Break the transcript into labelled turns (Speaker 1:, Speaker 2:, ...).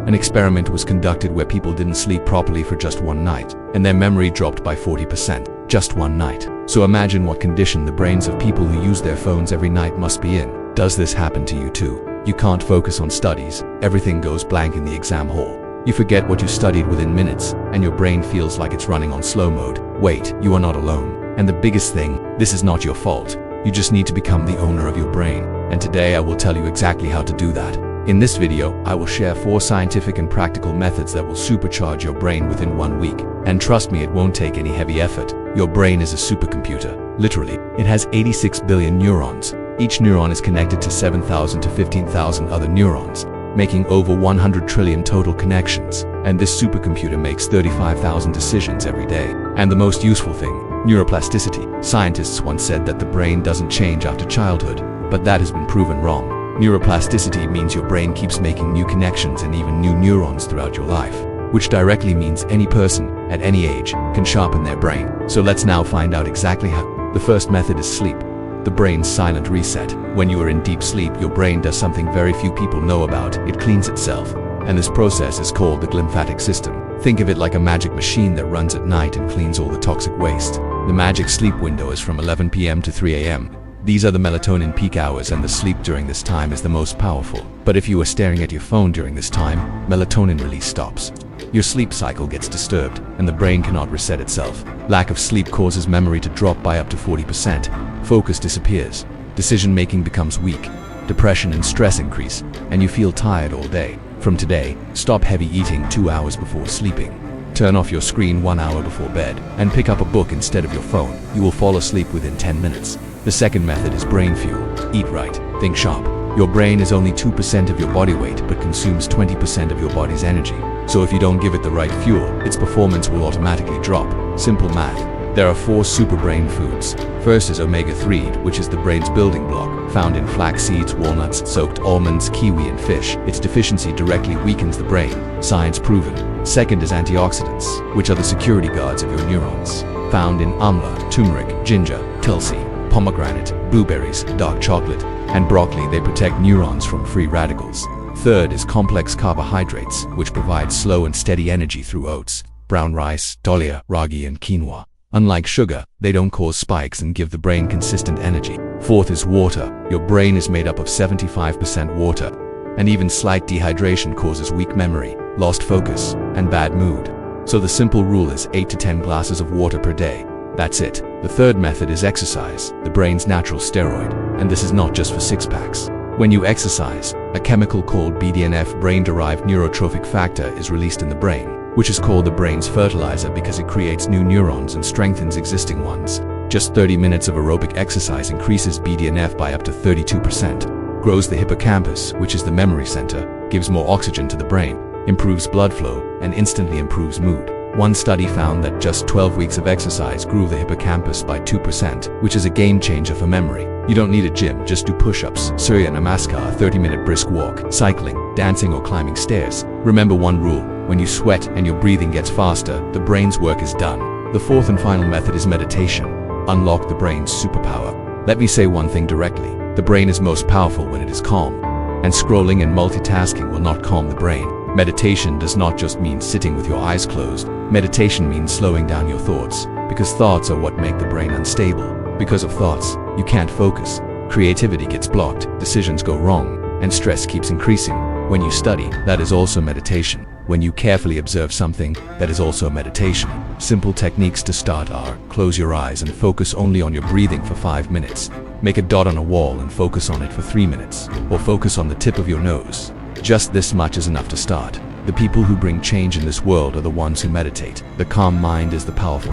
Speaker 1: An experiment was conducted where people didn't sleep properly for just one night, and their memory dropped by 40%. Just one night. So imagine what condition the brains of people who use their phones every night must be in. Does this happen to you too? You can't focus on studies, everything goes blank in the exam hall. You forget what you studied within minutes, and your brain feels like it's running on slow mode. Wait, you are not alone. And the biggest thing, this is not your fault. You just need to become the owner of your brain. And today I will tell you exactly how to do that. In this video, I will share 4 scientific and practical methods that will supercharge your brain within 1 week. And trust me, it won't take any heavy effort. Your brain is a supercomputer. Literally, it has 86 billion neurons. Each neuron is connected to 7,000 to 15,000 other neurons, making over 100 trillion total connections. And this supercomputer makes 35,000 decisions every day. And the most useful thing, neuroplasticity. Scientists once said that the brain doesn't change after childhood, but that has been proven wrong. Neuroplasticity means your brain keeps making new connections and even new neurons throughout your life, which directly means any person, at any age, can sharpen their brain. So let's now find out exactly how. The first method is sleep. The brain's silent reset. When you are in deep sleep, your brain does something very few people know about. It cleans itself. And this process is called the glymphatic system. Think of it like a magic machine that runs at night and cleans all the toxic waste. The magic sleep window is from 11 p.m. to 3 a.m. These are the melatonin peak hours, and the sleep during this time is the most powerful. But if you are staring at your phone during this time, melatonin release stops. Your sleep cycle gets disturbed, and the brain cannot reset itself. Lack of sleep causes memory to drop by up to 40%. Focus disappears. Decision-making becomes weak. Depression and stress increase, and you feel tired all day. From today, stop heavy eating 2 hours before sleeping. Turn off your screen 1 hour before bed, and pick up a book instead of your phone. You will fall asleep within 10 minutes. The second method is brain fuel. Eat right, think sharp. Your brain is only 2% of your body weight but consumes 20% of your body's energy. So if you don't give it the right fuel, its performance will automatically drop. Simple math. There are 4 super brain foods. First is omega-3, which is the brain's building block, found in flax seeds, walnuts, soaked almonds, kiwi, and fish. Its deficiency directly weakens the brain. Science proven. Second is antioxidants, which are the security guards of your neurons, found in amla, turmeric, ginger, tulsi, pomegranate, blueberries, dark chocolate, and broccoli. They protect neurons from free radicals. Third is complex carbohydrates, which provide slow and steady energy through oats, brown rice, dahlia, ragi, and quinoa. Unlike sugar, they don't cause spikes and give the brain consistent energy. Fourth is water. Your brain is made up of 75% water, and even slight dehydration causes weak memory, lost focus, and bad mood. So the simple rule is 8 to 10 glasses of water per day. That's it. The third method is exercise, the brain's natural steroid. And this is not just for six-packs. When you exercise, a chemical called BDNF, brain-derived neurotrophic factor, is released in the brain, which is called the brain's fertilizer because it creates new neurons and strengthens existing ones. Just 30 minutes of aerobic exercise increases BDNF by up to 32%, grows the hippocampus, which is the memory center, gives more oxygen to the brain, improves blood flow, and instantly improves mood. One study found that just 12 weeks of exercise grew the hippocampus by 2%, which is a game changer for memory. You don't need a gym, just do push-ups, Surya Namaskar, 30-minute brisk walk, cycling, dancing, or climbing stairs. Remember one rule: when you sweat and your breathing gets faster, the brain's work is done. The fourth and final method is meditation. Unlock the brain's superpower. Let me say one thing directly: the brain is most powerful when it is calm, and scrolling and multitasking will not calm the brain. Meditation does not just mean sitting with your eyes closed. Meditation means slowing down your thoughts, because thoughts are what make the brain unstable. Because of thoughts, you can't focus. Creativity gets blocked, decisions go wrong, and stress keeps increasing. When you study, that is also meditation. When you carefully observe something, that is also meditation. Simple techniques to start are: close your eyes and focus only on your breathing for 5 minutes. Make a dot on a wall and focus on it for 3 minutes. Or focus on the tip of your nose. Just this much is enough to start. The people who bring change in this world are the ones who meditate. The calm mind is the powerful